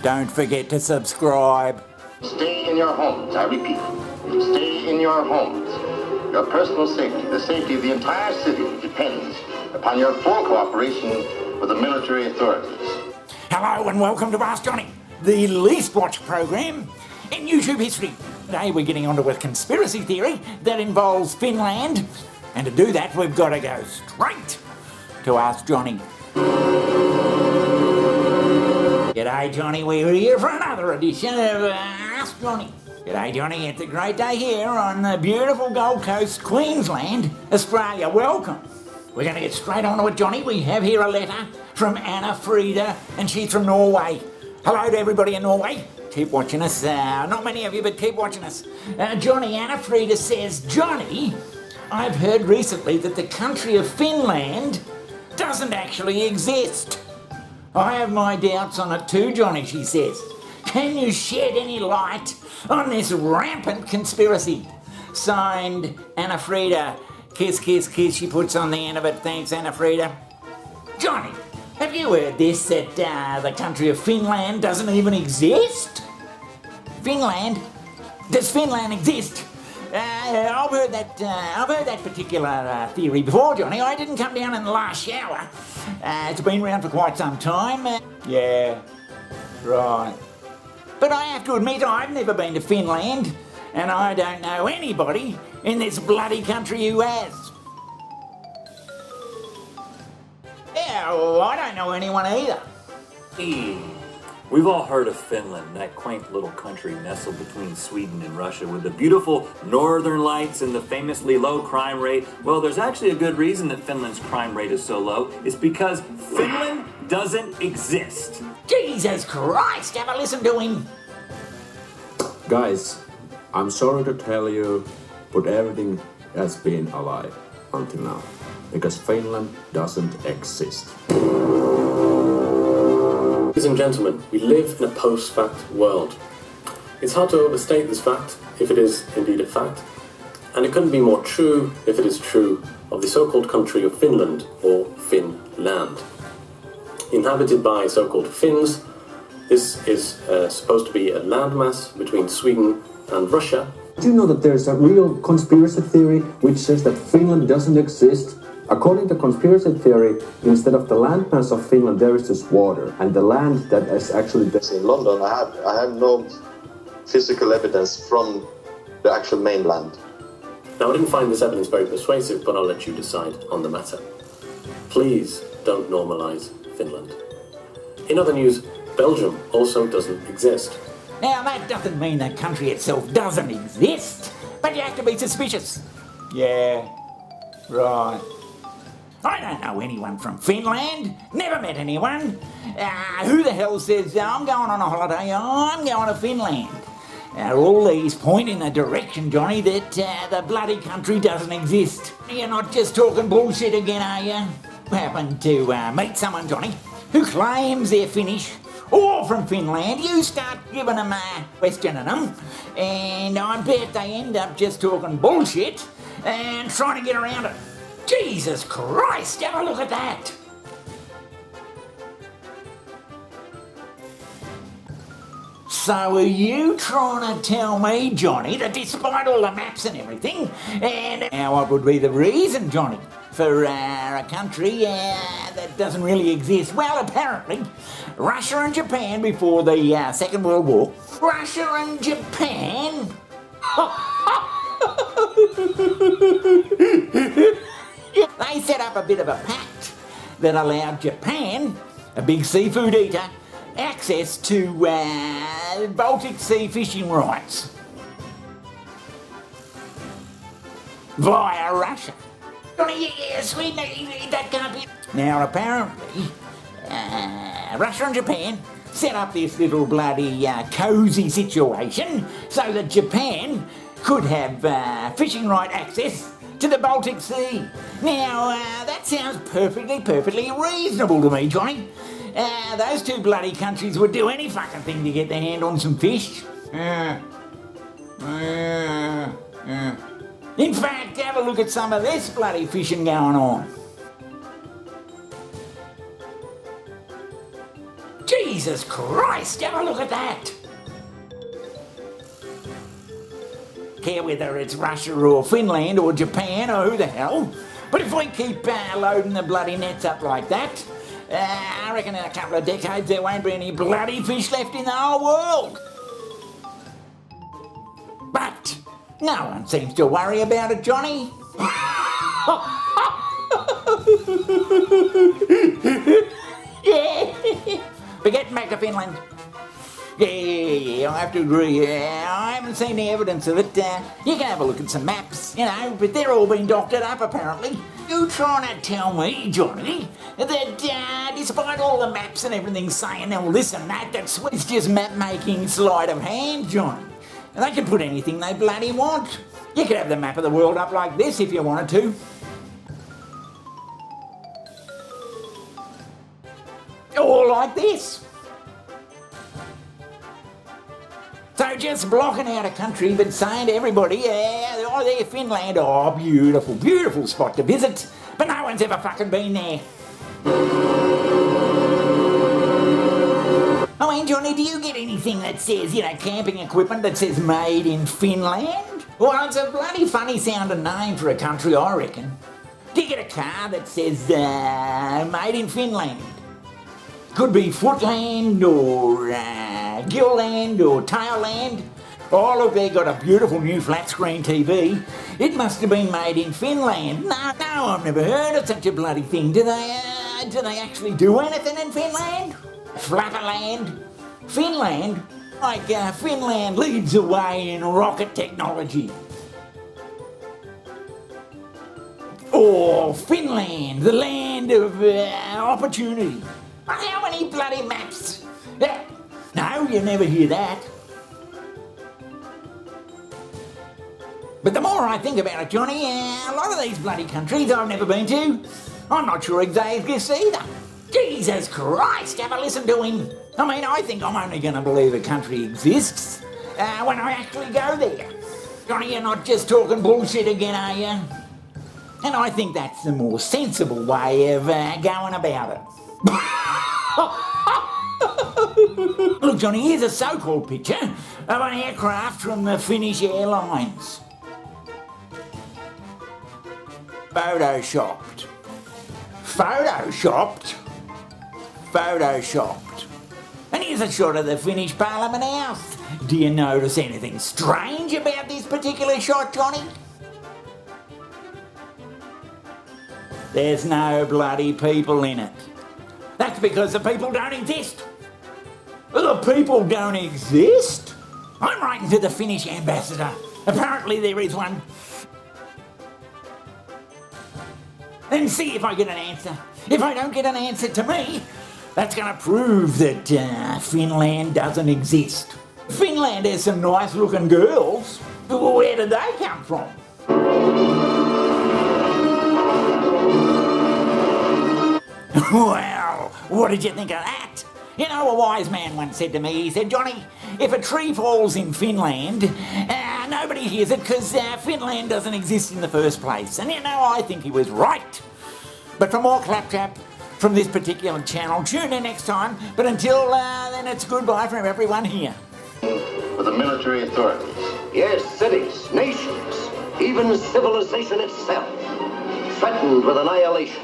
Don't forget to subscribe. Stay in your homes, I repeat. Stay in your homes. Your personal safety, the safety of the entire city, depends upon your full cooperation with the military authorities. Hello and welcome to Ask Johnny, the least watched program in YouTube history. Today we're getting onto a conspiracy theory that involves Finland, and to do that we've got to go straight to Ask Johnny. G'day Johnny, we're here for another edition of Ask Johnny. G'day Johnny, it's a great day here on the beautiful Gold Coast, Queensland, Australia. Welcome. We're going to get straight on to it, Johnny. We have here a letter from Anna Frida, and she's from Norway. Hello to everybody in Norway. Keep watching us. Not many of you, but keep watching us. Johnny, Anna Frida says, Johnny, I've heard recently that the country of Finland doesn't actually exist. I have my doubts on it too, Johnny, she says. Can you shed any light on this rampant conspiracy? Signed, Anna Frida. Kiss, kiss, kiss, she puts on the end of it. Thanks, Anna Frida. Johnny, have you heard this, that the country of Finland doesn't even exist? Finland? Does Finland exist? I've heard that particular theory before, Johnny. I didn't come down in the last shower. It's been around for quite some time. Yeah, right. But I have to admit, I've never been to Finland, and I don't know anybody in this bloody country who has. Yeah, well, I don't know anyone either. We've all heard of Finland, that quaint little country nestled between Sweden and Russia with the beautiful northern lights and the famously low crime rate. Well, there's actually a good reason that Finland's crime rate is so low. It's because Finland doesn't exist. Jesus Christ, have a listen to him. Guys, I'm sorry to tell you, but everything has been a lie until now, because Finland doesn't exist. Ladies and gentlemen, we live in a post-fact world. It's hard to overstate this fact, if it is indeed a fact, and it couldn't be more true if it is true of the so-called country of Finland, or Finland. Inhabited by so-called Finns, this is supposed to be a landmass between Sweden and Russia. Do you know that there's a real conspiracy theory which says that Finland doesn't exist? According to conspiracy theory, instead of the landmass of Finland, there is just water, and the land that is actually in London, I have no physical evidence from the actual mainland. Now, I didn't find this evidence very persuasive, but I'll let you decide on the matter. Please don't normalise Finland. In other news, Belgium also doesn't exist. Now, that doesn't mean the country itself doesn't exist, but you have to be suspicious. Yeah, right. I don't know anyone from Finland, never met anyone. Who the hell says, I'm going on a holiday, I'm going to Finland? All these point in the direction, Johnny, that the bloody country doesn't exist. You're not just talking bullshit again, are you? Happen to meet someone, Johnny, who claims they're Finnish or from Finland. You start giving them, questioning them, and I bet they end up just talking bullshit and trying to get around it. Jesus Christ, have a look at that! So are you trying to tell me, Johnny, that despite all the maps and everything, and now what would be the reason, Johnny, for a country that doesn't really exist? Well, apparently, Russia and Japan before the Second World War. Russia and Japan? They set up a bit of a pact that allowed Japan, a big seafood eater, access to Baltic Sea fishing rights via Russia. Yeah, Sweden, that can't be. Now, apparently, Russia and Japan set up this little bloody cosy situation so that Japan could have fishing right access to the Baltic Sea. Now, that sounds perfectly reasonable to me, Johnny. Those two bloody countries would do any fucking thing to get their hand on some fish. In fact, have a look at some of this bloody fishing going on. Jesus Christ, have a look at that. Care whether it's Russia or Finland or Japan or who the hell. But if we keep loading the bloody nets up like that, I reckon in a couple of decades there won't be any bloody fish left in the whole world. But no one seems to worry about it, Johnny. But getting back to Finland. Yeah, I have to agree. I haven't seen the evidence of it. You can have a look at some maps, but they're all been doctored up apparently. You trying to tell me, Johnny, that despite all the maps and everything saying all this and that, it's just map making sleight of hand, Johnny. And they can put anything they bloody want. You could have the map of the world up like this if you wanted to. Or like this. So just blocking out a country but saying to everybody, oh, there, Finland, oh, beautiful, beautiful spot to visit, but no one's ever fucking been there. I mean, Johnny, do you get anything that says, camping equipment that says made in Finland? Well, it's a bloody funny sounding name for a country, I reckon. Do you get a car that says made in Finland? Could be Footland or Gilland or Tailland. Oh, look, they got a beautiful new flat screen TV. It must have been made in Finland. No, I've never heard of such a bloody thing. Do they actually do anything in Finland? Flapperland? Finland? Like Finland leads the way in rocket technology. Or Finland, the land of opportunity. How many bloody maps? No, you never hear that. But the more I think about it, Johnny, a lot of these bloody countries I've never been to, I'm not sure they exist either. Jesus Christ, have a listen to him. I mean, I think I'm only going to believe a country exists when I actually go there. Johnny, you're not just talking bullshit again, are you? And I think that's the more sensible way of going about it. Look, Johnny, here's a so-called picture of an aircraft from the Finnish Airlines. Photoshopped. And here's a shot of the Finnish Parliament House. Do you notice anything strange about this particular shot, Johnny? There's no bloody people in it. That's because the people don't exist. The people don't exist? I'm writing to the Finnish ambassador. Apparently there is one. And see if I get an answer. If I don't get an answer to me, that's going to prove that Finland doesn't exist. Finland has some nice looking girls. Where did they come from? Well, what did you think of that? A wise man once said to me, he said, Johnny, if a tree falls in Finland, nobody hears it because Finland doesn't exist in the first place. And I think he was right. But for more claptrap from this particular channel, tune in next time. But until then, it's goodbye from everyone here. With the military authorities. Yes, cities, nations, even civilization itself, threatened with annihilation.